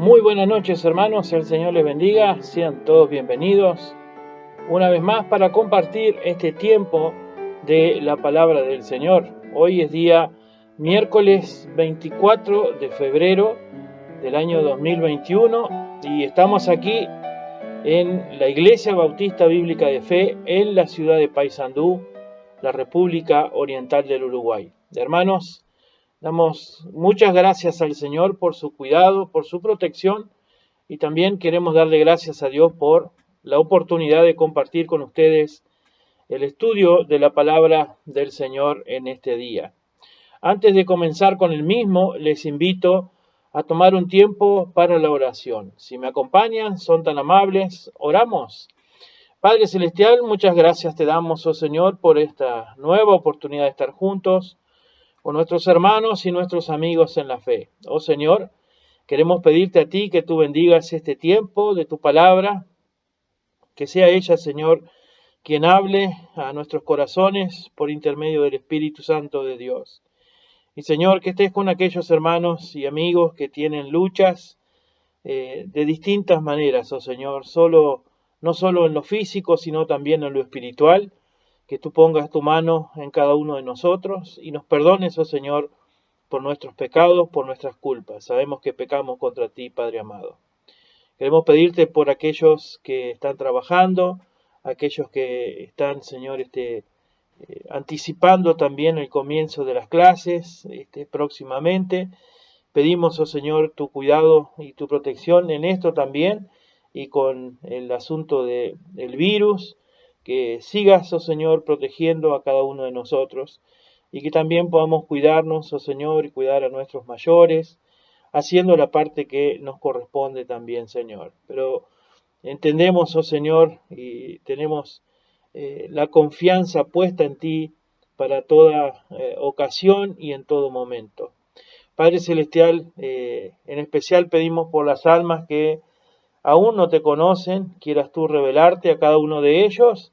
Muy buenas noches, hermanos, el Señor les bendiga, sean todos bienvenidos una vez más para compartir este tiempo de la palabra del Señor. Hoy es día miércoles 24 de febrero del año 2021 y estamos aquí en la Iglesia Bautista Bíblica de Fe en la ciudad de Paysandú, la República Oriental del Uruguay. Hermanos, damos muchas gracias al Señor por su cuidado, por su protección, y también queremos darle gracias a Dios por la oportunidad de compartir con ustedes el estudio de la palabra del Señor en este día. Antes de comenzar con el mismo, les invito a tomar un tiempo para la oración. Si me acompañan, son tan amables, oramos. Padre Celestial, muchas gracias te damos, oh Señor, por esta nueva oportunidad de estar juntos con nuestros hermanos y nuestros amigos en la fe. Oh Señor, queremos pedirte a ti que tú bendigas este tiempo de tu palabra, que sea ella, Señor, quien hable a nuestros corazones por intermedio del Espíritu Santo de Dios. Y Señor, que estés con aquellos hermanos y amigos que tienen luchas de distintas maneras, oh Señor, no solo en lo físico, sino también en lo espiritual, que tú pongas tu mano en cada uno de nosotros y nos perdones, oh Señor, por nuestros pecados, por nuestras culpas. Sabemos que pecamos contra ti, Padre amado. Queremos pedirte por aquellos que están trabajando, aquellos que están, Señor, anticipando también el comienzo de las clases próximamente. Pedimos, oh Señor, tu cuidado y tu protección en esto también y con el asunto del virus, que sigas, oh Señor, protegiendo a cada uno de nosotros y que también podamos cuidarnos, oh Señor, y cuidar a nuestros mayores, haciendo la parte que nos corresponde también, Señor. Pero entendemos, oh Señor, y tenemos la confianza puesta en ti para toda ocasión y en todo momento. Padre Celestial, en especial pedimos por las almas que aún no te conocen, quieras tú revelarte a cada uno de ellos,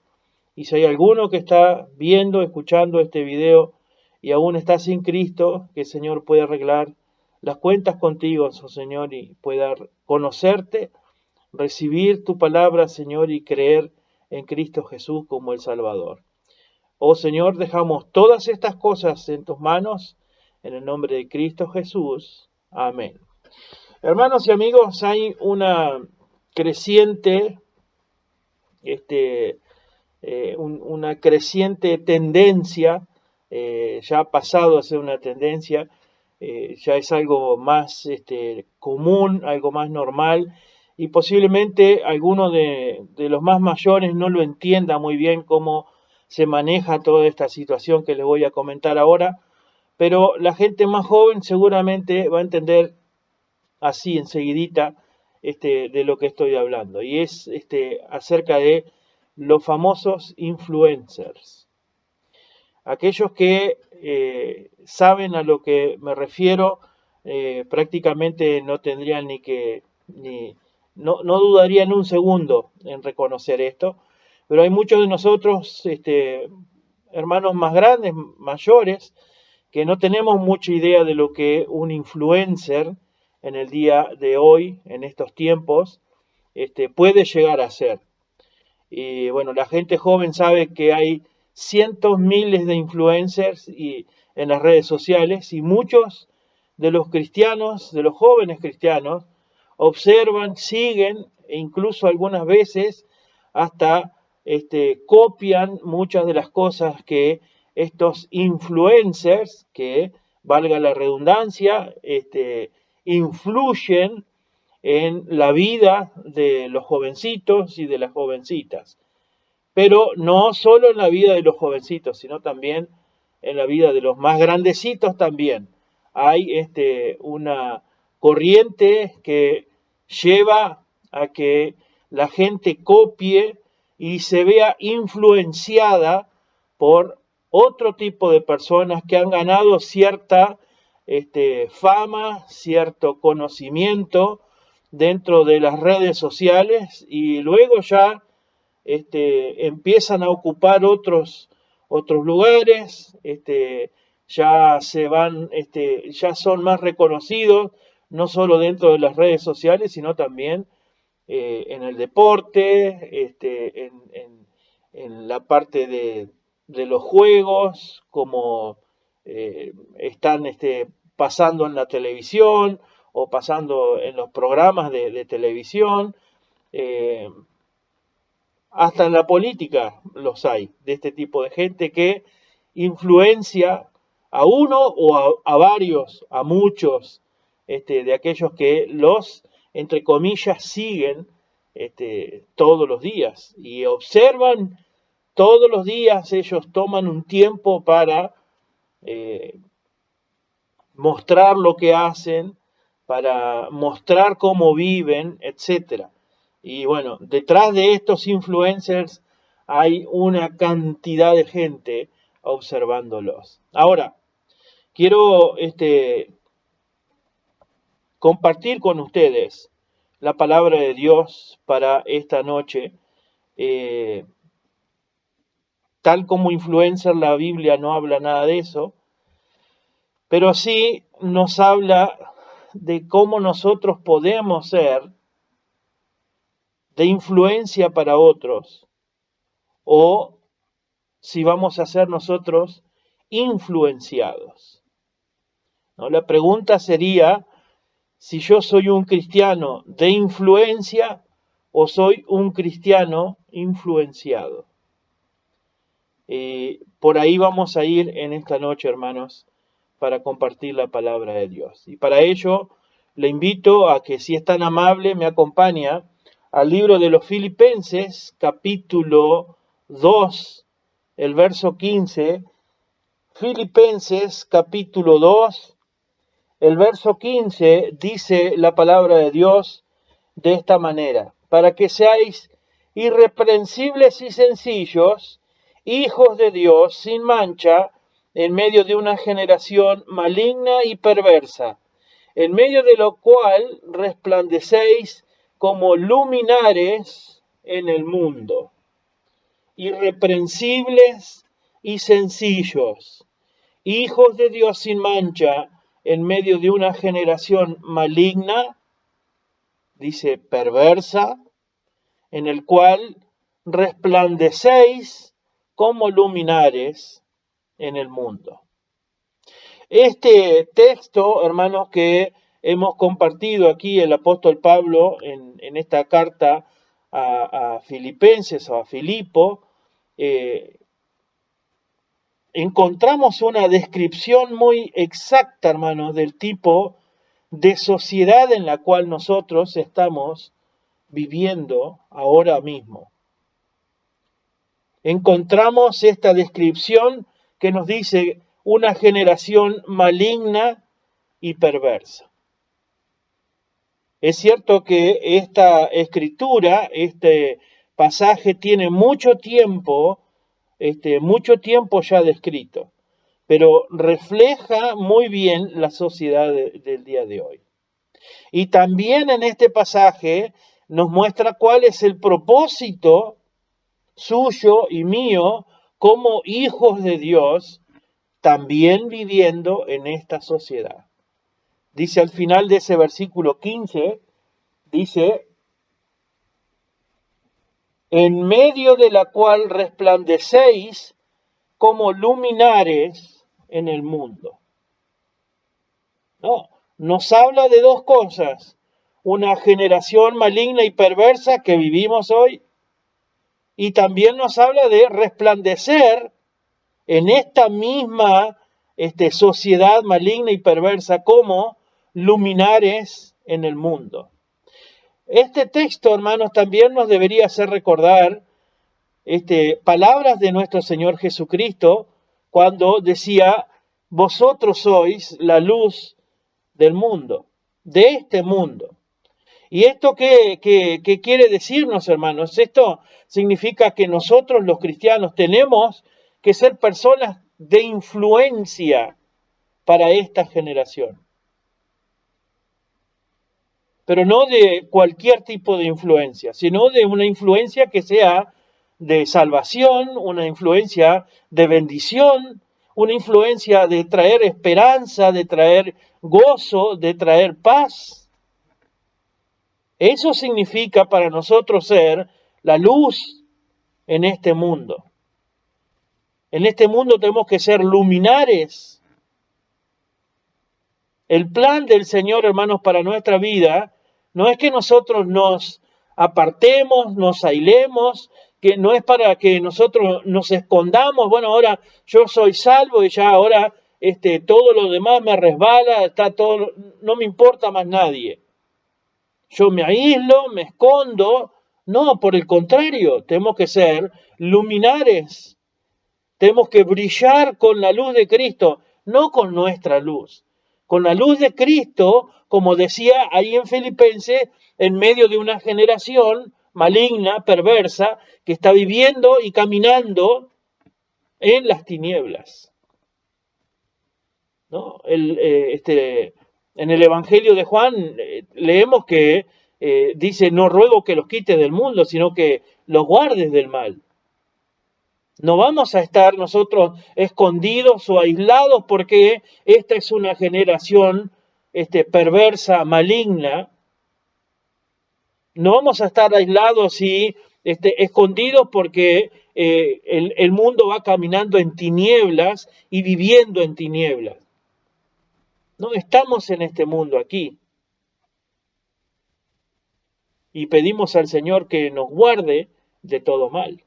y si hay alguno que está viendo, escuchando este video y aún está sin Cristo, que el Señor pueda arreglar las cuentas contigo, oh Señor, y pueda conocerte, recibir tu palabra, Señor, y creer en Cristo Jesús como el Salvador. Oh Señor, dejamos todas estas cosas en tus manos, en el nombre de Cristo Jesús. Amén. Hermanos y amigos, hay una creciente, una creciente tendencia, ya ha pasado a ser una tendencia, ya es algo más común, algo más normal, y posiblemente alguno de los más mayores no lo entienda muy bien cómo se maneja toda esta situación que les voy a comentar ahora, pero la gente más joven seguramente va a entender así enseguidita de lo que estoy hablando, y es acerca de los famosos influencers. Aquellos que saben a lo que me refiero, prácticamente no tendrían no dudarían un segundo en reconocer esto, pero hay muchos de nosotros, hermanos más grandes, mayores, que no tenemos mucha idea de lo que un influencer en el día de hoy, en estos tiempos, puede llegar a ser. Y bueno, la gente joven sabe que hay cientos, miles de influencers en las redes sociales, y muchos de los cristianos, de los jóvenes cristianos, observan, siguen e incluso algunas veces hasta copian muchas de las cosas que estos influencers, que valga la redundancia, influyen en la vida de los jovencitos y de las jovencitas. Pero no solo en la vida de los jovencitos, sino también en la vida de los más grandecitos también. Hay una corriente que lleva a que la gente copie y se vea influenciada por otro tipo de personas que han ganado cierta fama, cierto conocimiento dentro de las redes sociales, y luego ya empiezan a ocupar otros lugares, ya se van, ya son más reconocidos no solo dentro de las redes sociales, sino también en el deporte, en la parte de los juegos, como están pasando en la televisión o pasando en los programas de televisión. Hasta en la política los hay, de este tipo de gente que influencia a uno o a varios, a muchos, de aquellos que los, entre comillas, siguen todos los días y observan todos los días. Ellos toman un tiempo para mostrar lo que hacen, para mostrar cómo viven, etcétera. Y bueno, detrás de estos influencers hay una cantidad de gente observándolos. Ahora, quiero compartir con ustedes la palabra de Dios para esta noche. Tal como influencer, la Biblia no habla nada de eso, pero sí nos habla de cómo nosotros podemos ser de influencia para otros, o si vamos a ser nosotros influenciados, ¿no? La pregunta sería si yo soy un cristiano de influencia o soy un cristiano influenciado. Por ahí vamos a ir en esta noche, hermanos, para compartir la palabra de Dios. Y para ello le invito a que, si es tan amable, me acompaña al libro de los Filipenses, capítulo 2, el verso 15. Filipenses, capítulo 2, el verso 15, dice la palabra de Dios de esta manera: para que seáis irreprensibles y sencillos, hijos de Dios, sin mancha, en medio de una generación maligna y perversa, en medio de lo cual resplandecéis como luminares en el mundo. Irreprensibles y sencillos, hijos de Dios sin mancha, en medio de una generación maligna, dice perversa, en el cual resplandecéis como luminares en el mundo. Este texto, hermanos, que hemos compartido aquí el apóstol Pablo en esta carta a Filipenses o a Filipo, encontramos una descripción muy exacta, hermanos, del tipo de sociedad en la cual nosotros estamos viviendo ahora mismo. Encontramos esta descripción que nos dice una generación maligna y perversa. Es cierto que esta escritura, este pasaje tiene mucho tiempo ya descrito, pero refleja muy bien la sociedad del día de hoy. Y también en este pasaje nos muestra cuál es el propósito suyo y mío como hijos de Dios, también viviendo en esta sociedad. Dice al final de ese versículo 15, dice: en medio de la cual resplandecéis como luminares en el mundo. No, nos habla de dos cosas: una generación maligna y perversa que vivimos hoy, y también nos habla de resplandecer en esta misma sociedad maligna y perversa como luminares en el mundo. Este texto, hermanos, también nos debería hacer recordar palabras de nuestro Señor Jesucristo cuando decía: vosotros sois la luz del mundo, de este mundo. ¿Y esto qué quiere decirnos, hermanos? Esto significa que nosotros los cristianos tenemos que ser personas de influencia para esta generación. Pero no de cualquier tipo de influencia, sino de una influencia que sea de salvación, una influencia de bendición, una influencia de traer esperanza, de traer gozo, de traer paz. Eso significa para nosotros ser la luz en este mundo. En este mundo tenemos que ser luminares. El plan del Señor, hermanos, para nuestra vida no es que nosotros nos apartemos, nos aislemos, que no es para que nosotros nos escondamos. Bueno, ahora yo soy salvo y ya ahora todo lo demás me resbala, está todo, no me importa más nadie. Yo me aíslo, me escondo. No, por el contrario, tenemos que ser luminares. Tenemos que brillar con la luz de Cristo, no con nuestra luz. Con la luz de Cristo, como decía ahí en Filipenses, en medio de una generación maligna, perversa, que está viviendo y caminando en las tinieblas. ¿No? En el Evangelio de Juan leemos que dice, no ruego que los quites del mundo, sino que los guardes del mal. No vamos a estar nosotros escondidos o aislados porque esta es una generación perversa, maligna. No vamos a estar aislados y escondidos porque el mundo va caminando en tinieblas y viviendo en tinieblas. No estamos en este mundo aquí. Y pedimos al Señor que nos guarde de todo mal.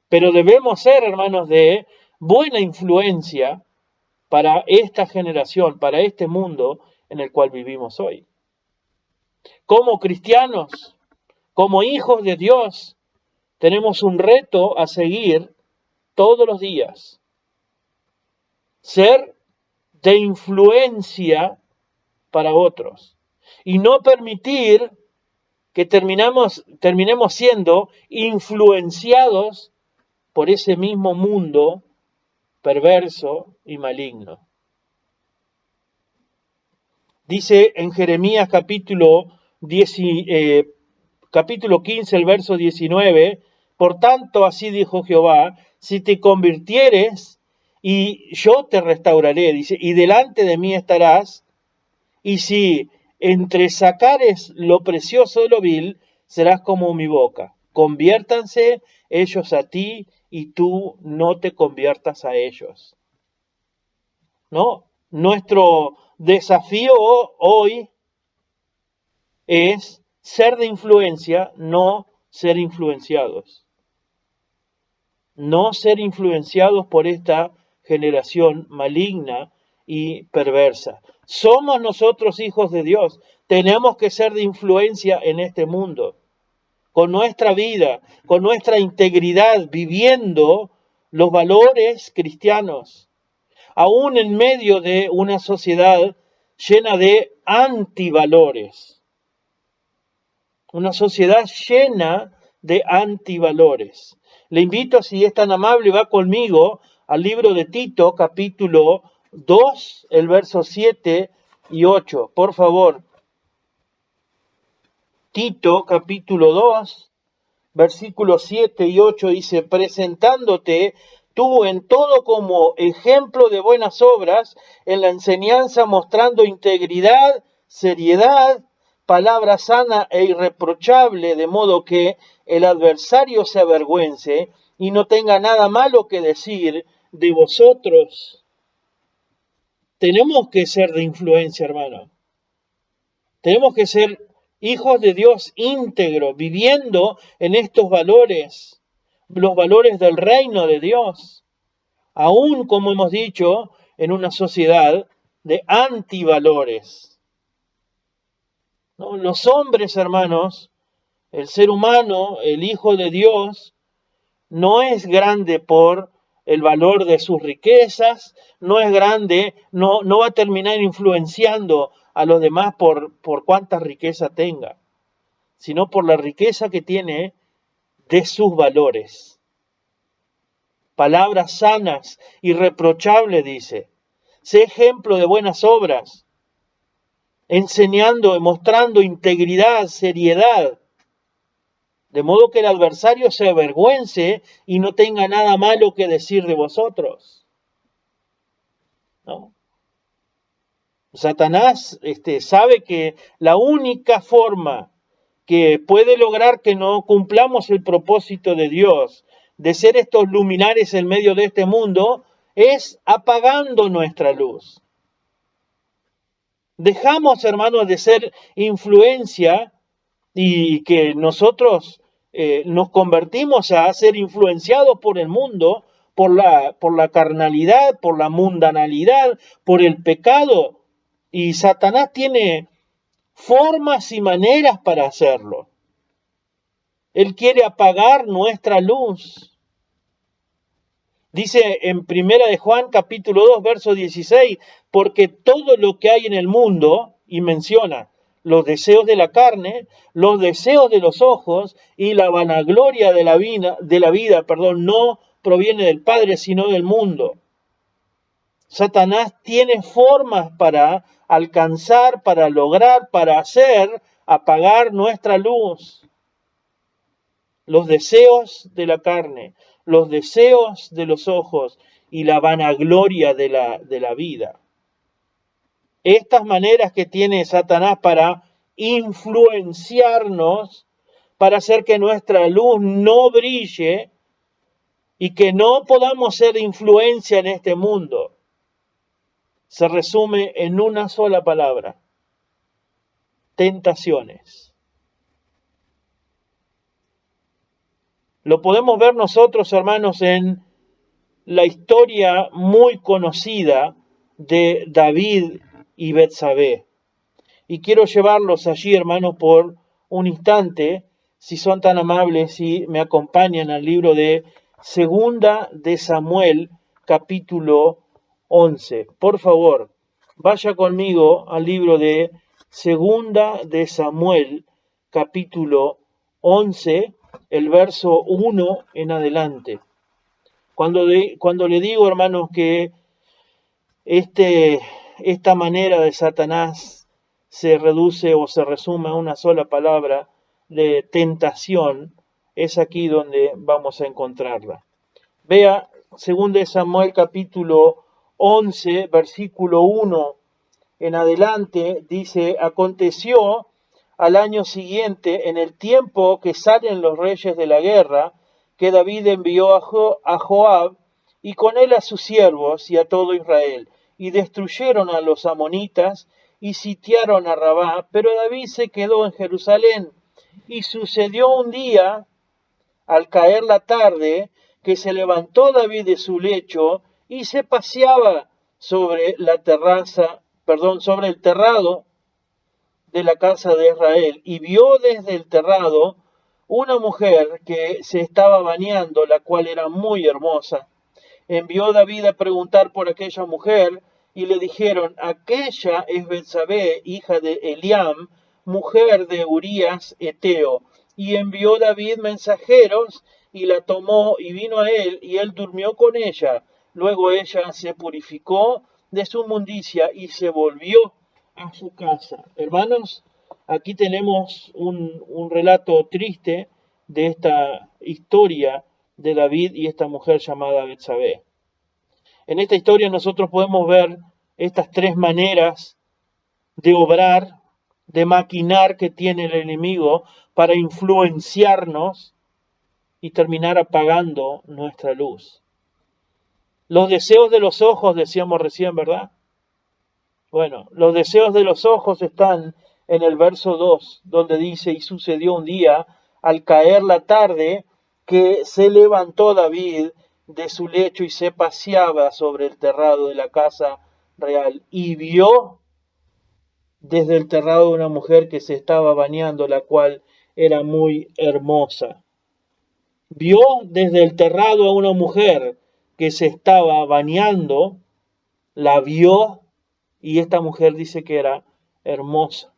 Pero debemos ser, hermanos, de buena influencia para esta generación, para este mundo en el cual vivimos hoy. Como cristianos, como hijos de Dios, tenemos un reto a seguir todos los días. Ser de influencia para otros. Y no permitir que terminemos siendo influenciados por ese mismo mundo perverso y maligno. Dice en Jeremías capítulo 15, el verso 19, por tanto así dijo Jehová, si te convirtieres y yo te restauraré, dice, y delante de mí estarás, y si entresacares lo precioso de lo vil, serás como mi boca. Conviértanse ellos a ti y tú no te conviertas a ellos. ¿No? Nuestro desafío hoy es ser de influencia, no ser influenciados. No ser influenciados por esta generación maligna y perversa. Somos nosotros hijos de Dios. Tenemos que ser de influencia en este mundo. Con nuestra vida, con nuestra integridad, viviendo los valores cristianos. Aún en medio de una sociedad llena de antivalores. Una sociedad llena de antivalores. Le invito, si es tan amable, va conmigo al libro de Tito, capítulo 2, el verso 7 y 8. Por favor. Tito, capítulo 2, versículos 7 y 8 dice, presentándote tú en todo como ejemplo de buenas obras, en la enseñanza mostrando integridad, seriedad, palabra sana e irreprochable, de modo que el adversario se avergüence y no tenga nada malo que decir de vosotros. Tenemos que ser de influencia, hermano. Tenemos que ser hijos de Dios íntegros, viviendo en estos valores, los valores del reino de Dios. Aún, como hemos dicho, en una sociedad de antivalores. ¿No? Los hombres, hermanos, el ser humano, el Hijo de Dios, no es grande por el valor de sus riquezas, no es grande, no va a terminar influenciando a los demás por cuánta riqueza tenga, sino por la riqueza que tiene de sus valores. Palabras sanas, irreprochables, dice. Sé ejemplo de buenas obras, enseñando, mostrando integridad, seriedad, de modo que el adversario se avergüence y no tenga nada malo que decir de vosotros. ¿no? Satanás sabe que la única forma que puede lograr que no cumplamos el propósito de Dios, de ser estos luminares en medio de este mundo, es apagando nuestra luz. Dejamos, hermanos, de ser influencia y que nosotros nos convertimos a ser influenciados por el mundo, por la carnalidad, por la mundanalidad, por el pecado. Y Satanás tiene formas y maneras para hacerlo. Él quiere apagar nuestra luz. Dice en Primera de Juan capítulo 2 verso 16, porque todo lo que hay en el mundo, y menciona los deseos de la carne, los deseos de los ojos y la vanagloria de la vida, no proviene del Padre sino del mundo. Satanás tiene formas para alcanzar, para lograr, para hacer apagar nuestra luz. Los deseos de la carne, los deseos de los ojos y la vanagloria de la vida. Estas maneras que tiene Satanás para influenciarnos, para hacer que nuestra luz no brille y que no podamos ser influencia en este mundo, se resume en una sola palabra: tentaciones. Lo podemos ver nosotros, hermanos, en la historia muy conocida de David y Betsabé. Y quiero llevarlos allí, hermanos, por un instante, si son tan amables y me acompañan al libro de Segunda de Samuel, capítulo 11. Por favor, vaya conmigo al libro de Segunda de Samuel, capítulo 11, el verso 1 en adelante. Cuando le digo, hermanos, que esta manera de Satanás se reduce o se resume a una sola palabra de tentación, es aquí donde vamos a encontrarla. Vea, 2 Samuel capítulo 11, versículo 1 en adelante, dice: aconteció al año siguiente, en el tiempo que salen los reyes de la guerra, que David envió a Joab y con él a sus siervos y a todo Israel, y destruyeron a los amonitas y sitiaron a Rabá, pero David se quedó en Jerusalén. Y sucedió un día, al caer la tarde, que se levantó David de su lecho y se paseaba sobre sobre el terrado de la casa de Israel, y vio desde el terrado una mujer que se estaba bañando, la cual era muy hermosa. Envió David a preguntar por aquella mujer, y le dijeron: aquella es Betsabé, hija de Eliam, mujer de Urías Eteo. Y envió David mensajeros, y la tomó, y vino a él, y él durmió con ella. Luego ella se purificó de su inmundicia, y se volvió a su casa. Hermanos, aquí tenemos un relato triste de esta historia de David y esta mujer llamada Betsabé. En esta historia nosotros podemos ver estas tres maneras de obrar, de maquinar que tiene el enemigo para influenciarnos y terminar apagando nuestra luz. Los deseos de los ojos, decíamos recién, ¿verdad? Bueno, los deseos de los ojos están en el verso 2, donde dice: y sucedió un día, al caer la tarde, que se levantó David de su lecho y se paseaba sobre el terrado de la casa real, y vio desde el terrado una mujer que se estaba bañando, la cual era muy hermosa. Vio desde el terrado a una mujer que se estaba bañando, la vio, y esta mujer dice que era hermosa.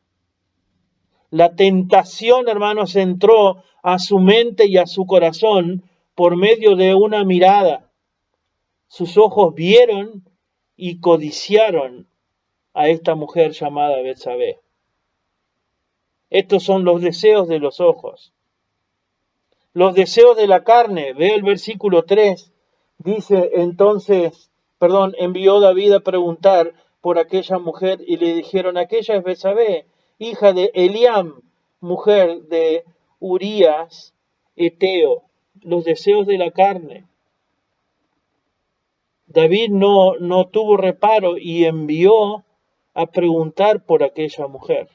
La tentación, hermanos, entró a su mente y a su corazón por medio de una mirada. Sus ojos vieron y codiciaron a esta mujer llamada Betsabé. Estos son los deseos de los ojos. Los deseos de la carne, ve el versículo 3, dice: entonces envió David a preguntar por aquella mujer y le dijeron, aquella es Betsabé, hija de Eliam, mujer de Urías, Eteo, los deseos de la carne. David no tuvo reparo y envió a preguntar por aquella mujer.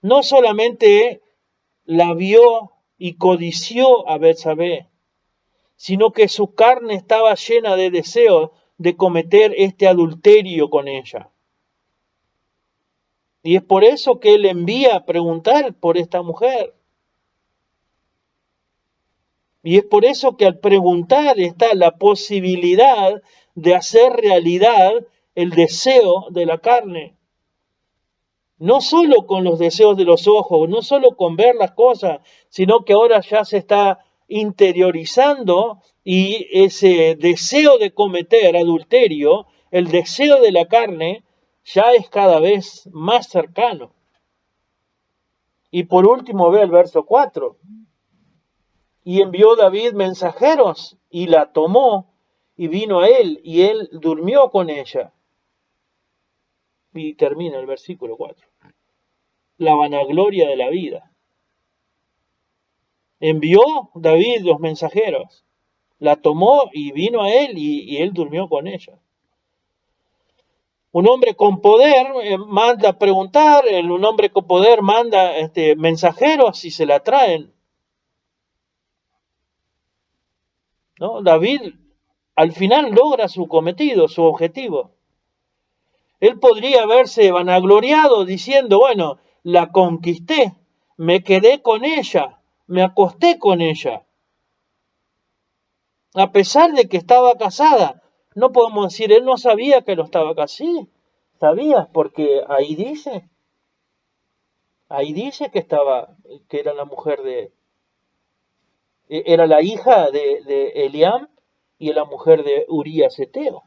No solamente la vio y codició a Betsabé, sino que su carne estaba llena de deseo de cometer este adulterio con ella. Y es por eso que él envía a preguntar por esta mujer. Y es por eso que al preguntar está la posibilidad de hacer realidad el deseo de la carne. No solo con los deseos de los ojos, no solo con ver las cosas, sino que ahora ya se está interiorizando y ese deseo de cometer adulterio, el deseo de la carne, ya es cada vez más cercano. Y por último ve el verso 4. Y envió David mensajeros y la tomó y vino a él y él durmió con ella. Y termina el versículo 4. La vanagloria de la vida. Envió David los mensajeros, la tomó y vino a él y él durmió con ella. Un hombre con poder manda preguntar, un hombre con poder manda mensajeros y se la traen. ¿No? David al final logra su cometido, su objetivo. Él podría haberse vanagloriado diciendo, bueno, la conquisté, me quedé con ella, me acosté con ella. A pesar de que estaba casada, no podemos decir, él no sabía que lo estaba casado. Sí, sabías, porque ahí dice que era la mujer era la hija de Eliam y la mujer de Urías Eteo.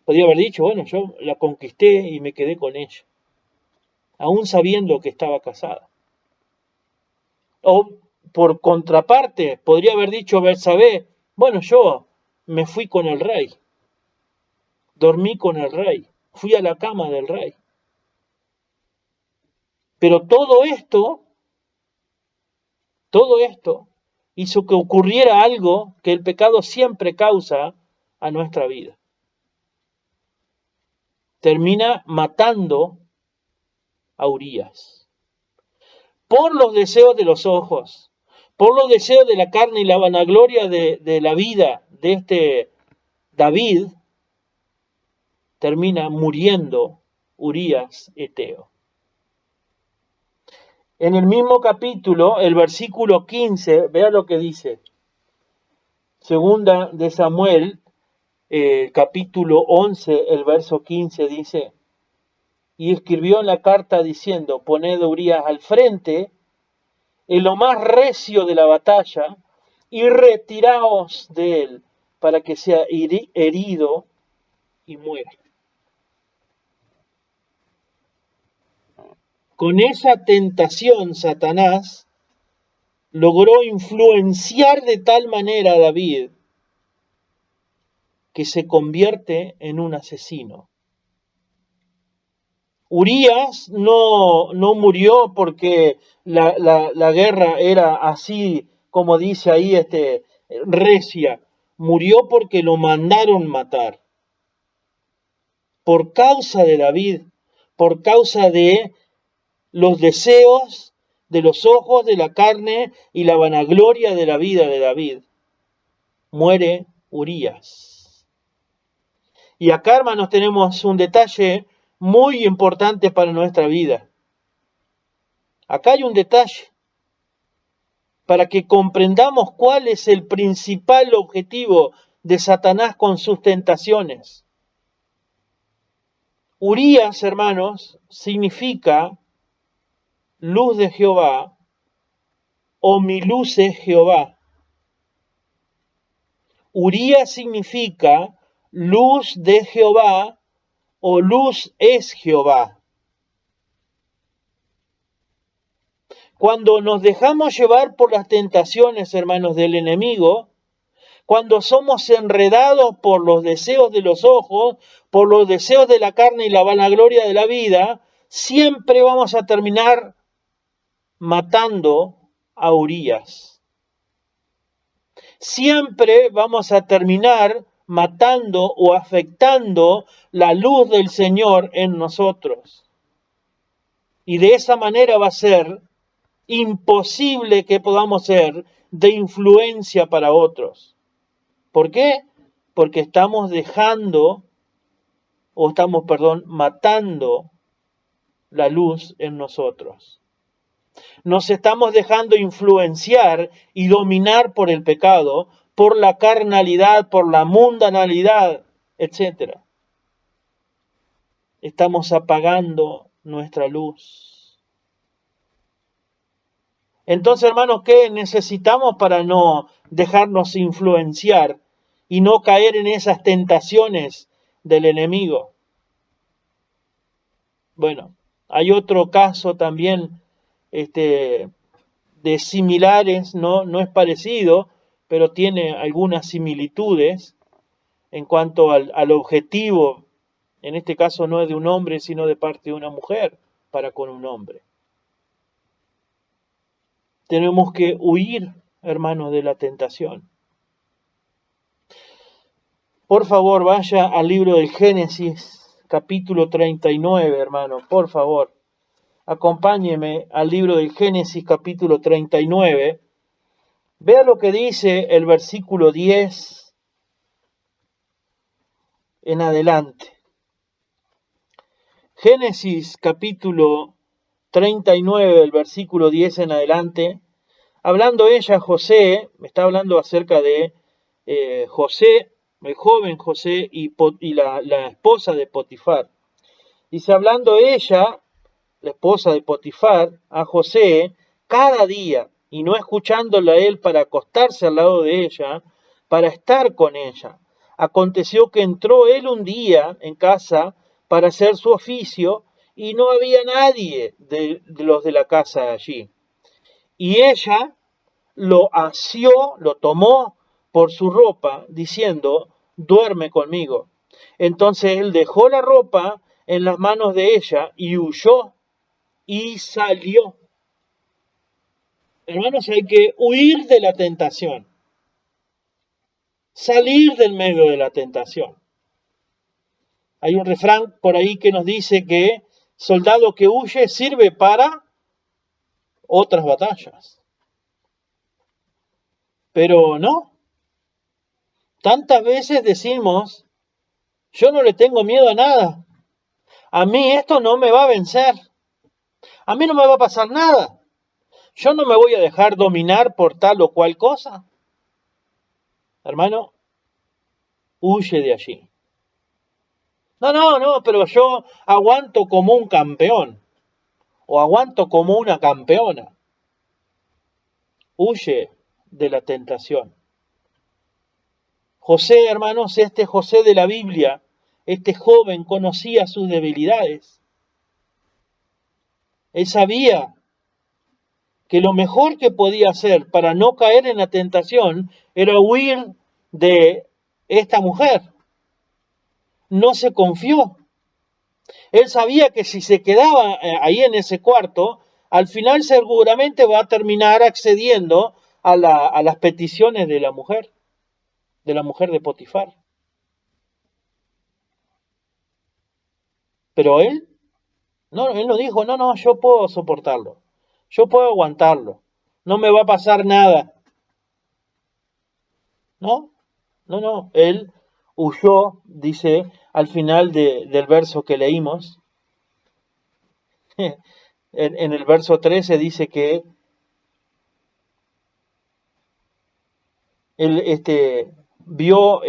Podría haber dicho, bueno, yo la conquisté y me quedé con ella, aún sabiendo que estaba casada. O por contraparte, podría haber dicho Betsabé, bueno, yo me fui con el rey, dormí con el rey, fui a la cama del rey. Pero todo esto hizo que ocurriera algo que el pecado siempre causa a nuestra vida. Termina matando a Urías. Por los deseos de los ojos, por los deseos de la carne y la vanagloria de la vida de este David, termina muriendo Urías Eteo. En el mismo capítulo, el versículo 15, vea lo que dice. Segunda de Samuel, capítulo 11, el verso 15 dice, y escribió en la carta diciendo, poned a Urías al frente, en lo más recio de la batalla, y retiraos de él, para que sea herido y muera. Con esa tentación, Satanás logró influenciar de tal manera a David que se convierte en un asesino. Urías no murió porque la guerra era así, como dice ahí, recia. Murió porque lo mandaron matar. Por causa de David, por causa de los deseos de los ojos, de la carne y la vanagloria de la vida de David, muere Urías. Y acá, hermanos, tenemos un detalle muy importante para nuestra vida. Acá hay un detalle para que comprendamos cuál es el principal objetivo de Satanás con sus tentaciones. Urías, hermanos, significa luz de Jehová o mi luz es Jehová. Urías significa luz de Jehová o luz es Jehová. Cuando nos dejamos llevar por las tentaciones, hermanos, del enemigo, cuando somos enredados por los deseos de los ojos, por los deseos de la carne y la vanagloria de la vida, siempre vamos a terminar matando a Urías. Siempre vamos a terminar matando o afectando la luz del Señor en nosotros. Y de esa manera va a ser imposible que podamos ser de influencia para otros. ¿Por qué? Porque estamos matando la luz en nosotros. Nos estamos dejando influenciar y dominar por el pecado, por la carnalidad, por la mundanalidad, etc. Estamos apagando nuestra luz. Entonces, hermanos, ¿qué necesitamos para no dejarnos influenciar y no caer en esas tentaciones del enemigo? Bueno, hay otro caso también de similares, no es parecido, pero tiene algunas similitudes en cuanto al objetivo. En este caso no es de un hombre, sino de parte de una mujer para con un hombre. Tenemos que huir, hermanos, de la tentación. Por favor, vaya al libro del Génesis, capítulo 39, hermano, por favor. Acompáñeme al libro del Génesis, capítulo 39. Vea lo que dice el versículo 10 en adelante. Génesis, capítulo 39, el versículo 10 en adelante. Hablando ella, José, me está hablando acerca de José, el joven José y la esposa de Potifar. Dice, hablando ella, la esposa de Potifar, a José cada día, y no escuchándola a él para acostarse al lado de ella, para estar con ella. Aconteció que entró él un día en casa para hacer su oficio, y no había nadie de los de la casa allí. Y ella lo asió, lo tomó por su ropa, diciendo, duerme conmigo. Entonces él dejó la ropa en las manos de ella y huyó y salió. Hermanos, hay que huir de la tentación, salir del medio de la tentación. Hay un refrán por ahí que nos dice que soldado que huye sirve para otras batallas. Pero no. Tantas veces decimos, yo no le tengo miedo a nada. A mí esto no me va a vencer. A mí no me va a pasar nada. Yo no me voy a dejar dominar por tal o cual cosa. Hermano, huye de allí. No, pero yo aguanto como un campeón. O aguanto como una campeona. Huye de la tentación. José, hermanos, este José de la Biblia, este joven conocía sus debilidades. Él sabía que lo mejor que podía hacer para no caer en la tentación era huir de esta mujer. No se confió. Él sabía que si se quedaba ahí en ese cuarto, al final seguramente va a terminar accediendo a las peticiones de la mujer de Potifar. Pero él no dijo, no, yo puedo soportarlo, yo puedo aguantarlo, no me va a pasar nada. No, él huyó, dice al final del verso que leímos. En el verso 13 dice que él vio,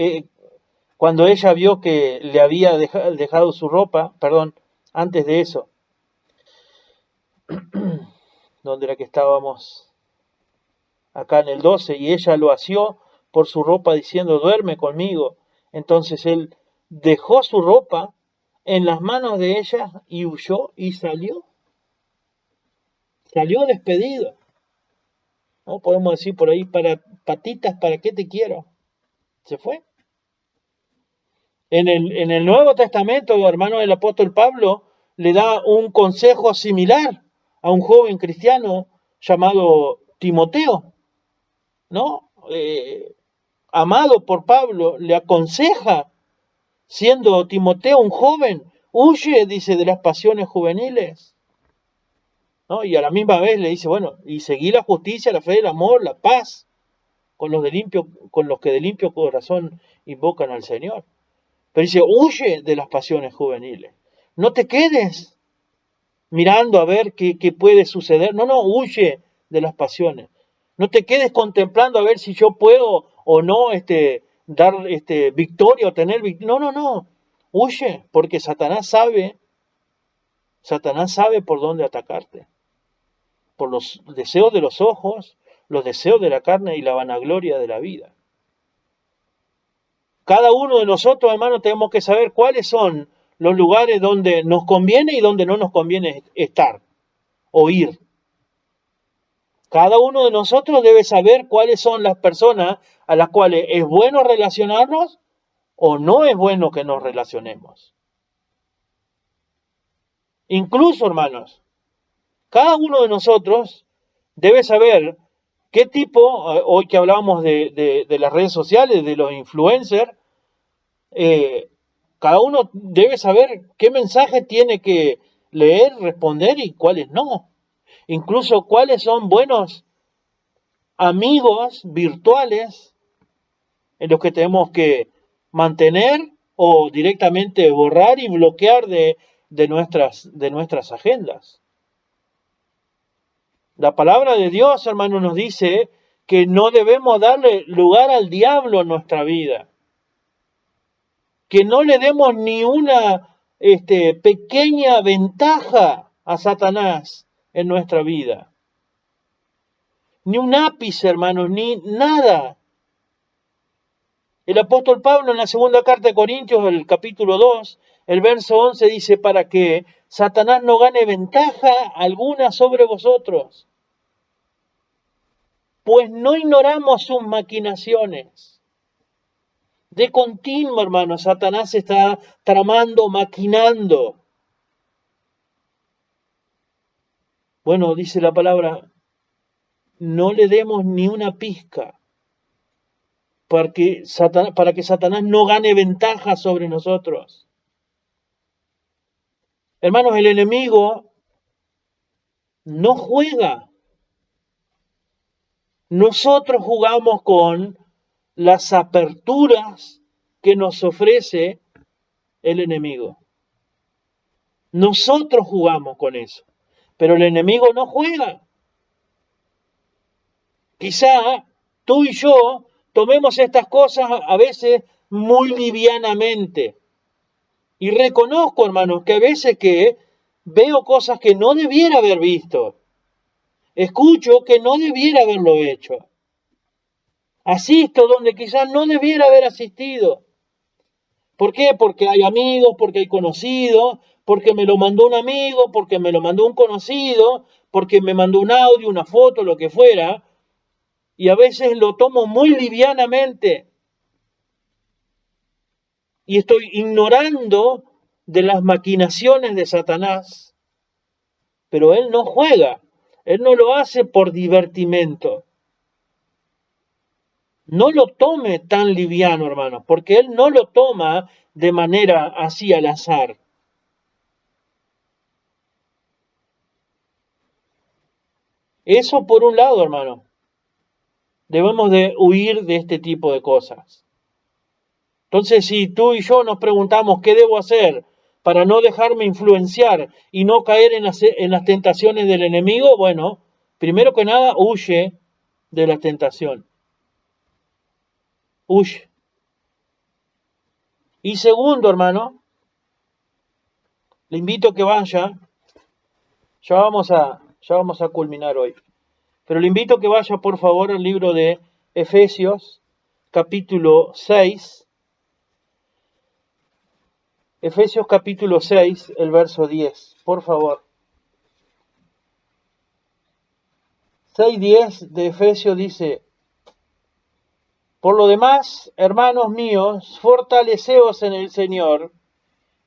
cuando ella vio que le había dejado su ropa, antes de eso, donde era que estábamos, acá en el 12, y ella lo asió por su ropa diciendo, duerme conmigo. Entonces él dejó su ropa en las manos de ella y huyó y salió. Salió despedido. ¿No? Podemos decir por ahí, patitas, ¿para qué te quiero? Se fue. En el Nuevo Testamento, hermano, el apóstol Pablo le da un consejo similar a un joven cristiano llamado Timoteo, ¿no? Amado por Pablo, le aconseja, siendo Timoteo un joven, huye, dice, de las pasiones juveniles, ¿no? Y a la misma vez le dice, bueno, y seguí la justicia, la fe, el amor, la paz, con los que de limpio corazón invocan al Señor. Pero dice, huye de las pasiones juveniles. No te quedes mirando a ver qué puede suceder. No, huye de las pasiones. No te quedes contemplando a ver si yo puedo o no dar victoria o tener victoria. No. Huye, porque Satanás sabe por dónde atacarte. Por los deseos de los ojos, los deseos de la carne y la vanagloria de la vida. Cada uno de nosotros, hermanos, tenemos que saber cuáles son los lugares donde nos conviene y donde no nos conviene estar o ir. Cada uno de nosotros debe saber cuáles son las personas a las cuales es bueno relacionarnos o no es bueno que nos relacionemos. Incluso, hermanos, cada uno de nosotros debe saber qué tipo, hoy que hablamos de las redes sociales, de los influencers, cada uno debe saber qué mensaje tiene que leer, responder y cuáles no. Incluso cuáles son buenos amigos virtuales en los que tenemos que mantener o directamente borrar y bloquear de nuestras agendas. La palabra de Dios, hermano, nos dice que no debemos darle lugar al diablo en nuestra vida. Que no le demos ni una pequeña ventaja a Satanás en nuestra vida. Ni un ápice, hermanos, ni nada. El apóstol Pablo en la segunda carta de Corintios, el capítulo 2, el verso 11 dice, para que Satanás no gane ventaja alguna sobre vosotros, pues no ignoramos sus maquinaciones. De continuo, hermano, Satanás está tramando, maquinando. Bueno, dice la palabra, no le demos ni una pizca para que Satanás no gane ventaja sobre nosotros. Hermanos, el enemigo no juega. Nosotros jugamos con las aperturas que nos ofrece el enemigo. Nosotros jugamos con eso, pero el enemigo no juega. Quizá tú y yo tomemos estas cosas a veces muy livianamente. Y reconozco, hermanos, que a veces que veo cosas que no debiera haber visto. Escucho que no debiera haberlo hecho. Asisto donde quizás no debiera haber asistido. ¿Por qué? Porque hay amigos, porque hay conocidos, porque me lo mandó un amigo, porque me lo mandó un conocido, porque me mandó un audio, una foto, lo que fuera. Y a veces lo tomo muy livianamente. Y estoy ignorando de las maquinaciones de Satanás. Pero él no juega. Él no lo hace por divertimento. No lo tome tan liviano, hermano, porque él no lo toma de manera así al azar. Eso por un lado, hermano. Debemos de huir de este tipo de cosas. Entonces, si tú y yo nos preguntamos qué debo hacer para no dejarme influenciar y no caer en las tentaciones del enemigo, bueno, primero que nada, huye de la tentación. Huye. Y segundo, hermano, le invito a que vaya, ya vamos a culminar hoy, pero le invito a que vaya por favor al libro de Efesios, capítulo 6, Efesios capítulo 6, el verso 10, por favor. 6:10 de Efesios dice, Por lo demás, hermanos míos, fortaleceos en el Señor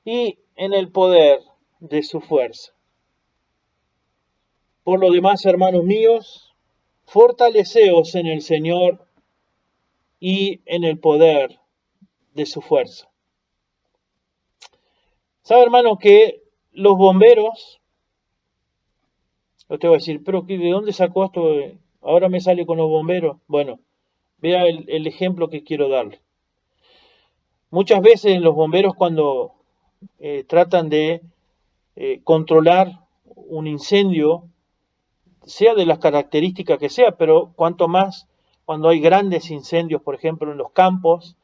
y en el poder de su fuerza. Por lo demás, hermanos míos, fortaleceos en el Señor y en el poder de su fuerza. ¿Sabe, hermano, que los bomberos, usted va a decir, pero ¿de dónde sacó esto? Ahora me sale con los bomberos. Bueno, vea el ejemplo que quiero darle. Muchas veces los bomberos cuando tratan de controlar un incendio, sea de las características que sea, pero cuanto más cuando hay grandes incendios, por ejemplo, en los campos,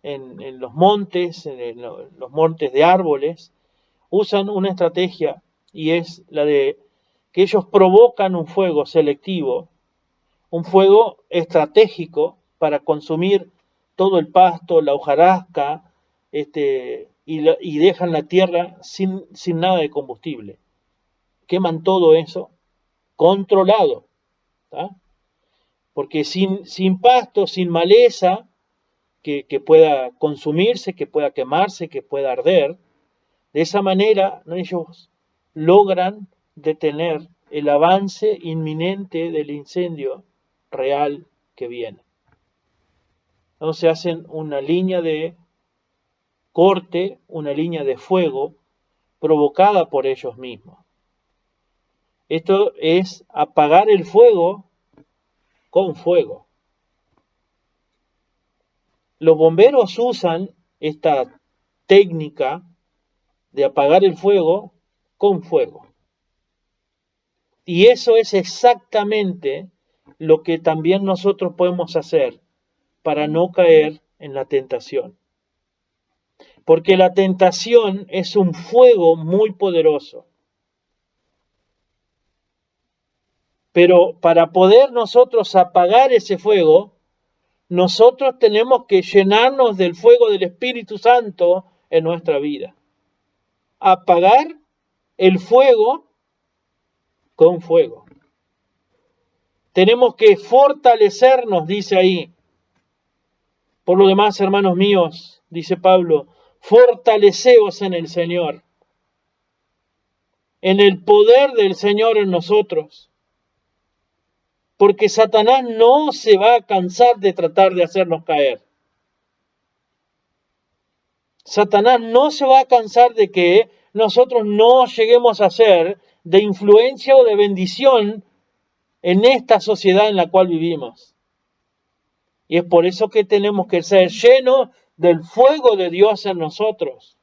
en los montes, en los montes de árboles, usan una estrategia y es la de que ellos provocan un fuego selectivo, un fuego estratégico para consumir todo el pasto, la hojarasca, y dejan la tierra sin nada de combustible. Queman todo eso controlado, ¿tá? Porque sin pasto, sin maleza que pueda consumirse, que pueda quemarse, que pueda arder, de esa manera ellos logran detener el avance inminente del incendio real que viene. Entonces hacen una línea de corte, una línea de fuego provocada por ellos mismos. Esto es apagar el fuego con fuego. Los bomberos usan esta técnica de apagar el fuego con fuego. Y eso es exactamente lo que también nosotros podemos hacer para no caer en la tentación. Porque la tentación es un fuego muy poderoso. Pero para poder nosotros apagar ese fuego, nosotros tenemos que llenarnos del fuego del Espíritu Santo en nuestra vida. Apagar el fuego con fuego. Tenemos que fortalecernos, dice ahí. Por lo demás, hermanos míos, dice Pablo, fortaleceos en el Señor, en el poder del Señor en nosotros. Porque Satanás no se va a cansar de tratar de hacernos caer. Satanás no se va a cansar de que nosotros no lleguemos a ser de influencia o de bendición en esta sociedad en la cual vivimos. Y es por eso que tenemos que ser llenos del fuego de Dios en nosotros.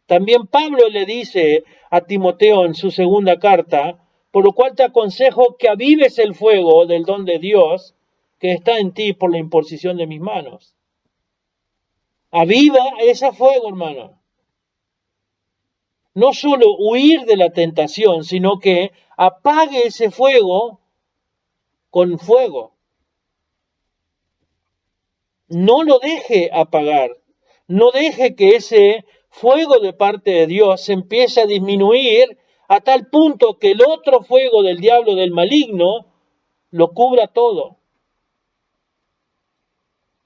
También Pablo le dice a Timoteo en su segunda carta, por lo cual te aconsejo que avives el fuego del don de Dios que está en ti por la imposición de mis manos. Aviva ese fuego, hermano. No solo huir de la tentación, sino que apague ese fuego con fuego. No lo deje apagar. No deje que ese fuego de parte de Dios se empiece a disminuir a tal punto que el otro fuego del diablo, del maligno, lo cubra todo.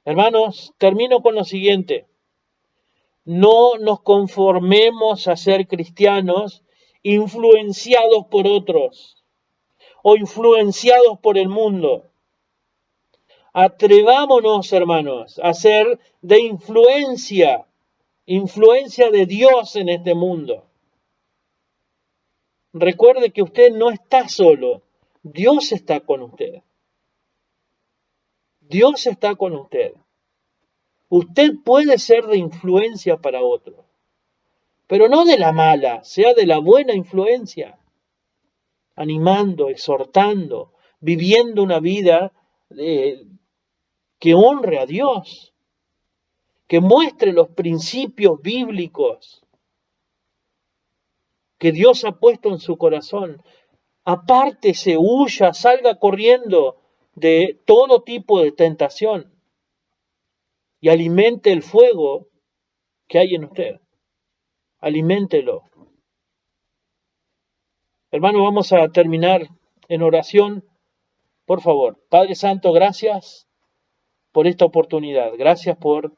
Hermanos, termino con lo siguiente. No nos conformemos a ser cristianos influenciados por otros o influenciados por el mundo. Atrevámonos, hermanos, a ser de influencia de Dios en este mundo. Recuerde que usted no está solo, Dios está con usted. Dios está con usted. Usted puede ser de influencia para otros, pero no de la mala, sea de la buena influencia, animando, exhortando, viviendo una vida que honre a Dios, que muestre los principios bíblicos que Dios ha puesto en su corazón. Apártese, huya, salga corriendo de todo tipo de tentación y alimente el fuego que hay en usted. Aliméntelo. Hermano, vamos a terminar en oración. Por favor, Padre Santo, gracias por esta oportunidad. Gracias por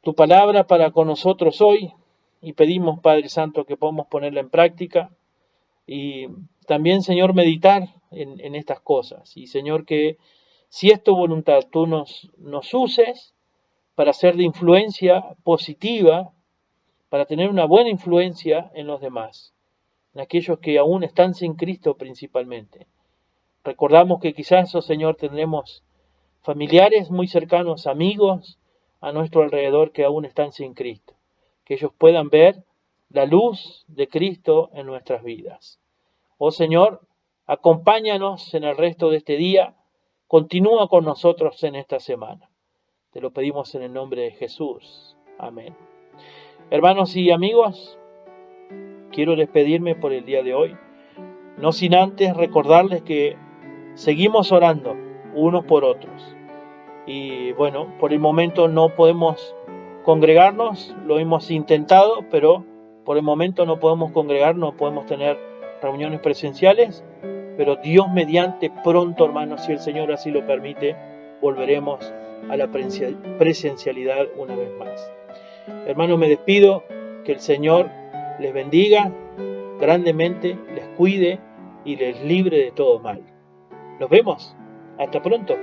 tu palabra para con nosotros hoy. Y pedimos, Padre Santo, que podamos ponerla en práctica. Y también, Señor, meditar en estas cosas. Y, Señor, que si es tu voluntad, tú nos uses para ser de influencia positiva, para tener una buena influencia en los demás, en aquellos que aún están sin Cristo principalmente. Recordamos que quizás, oh Señor, tendremos familiares muy cercanos, amigos a nuestro alrededor que aún están sin Cristo. Que ellos puedan ver la luz de Cristo en nuestras vidas. Oh Señor, acompáñanos en el resto de este día. Continúa con nosotros en esta semana. Te lo pedimos en el nombre de Jesús. Amén. Hermanos y amigos, quiero despedirme por el día de hoy. No sin antes recordarles que seguimos orando unos por otros. Y bueno, por el momento no podemos congregarnos, lo hemos intentado, pero por el momento no podemos congregarnos, no podemos tener reuniones presenciales, pero Dios mediante pronto, hermanos, si el Señor así lo permite, volveremos a la presencialidad una vez más. Hermanos, me despido, que el Señor les bendiga grandemente, les cuide y les libre de todo mal. Nos vemos, hasta pronto.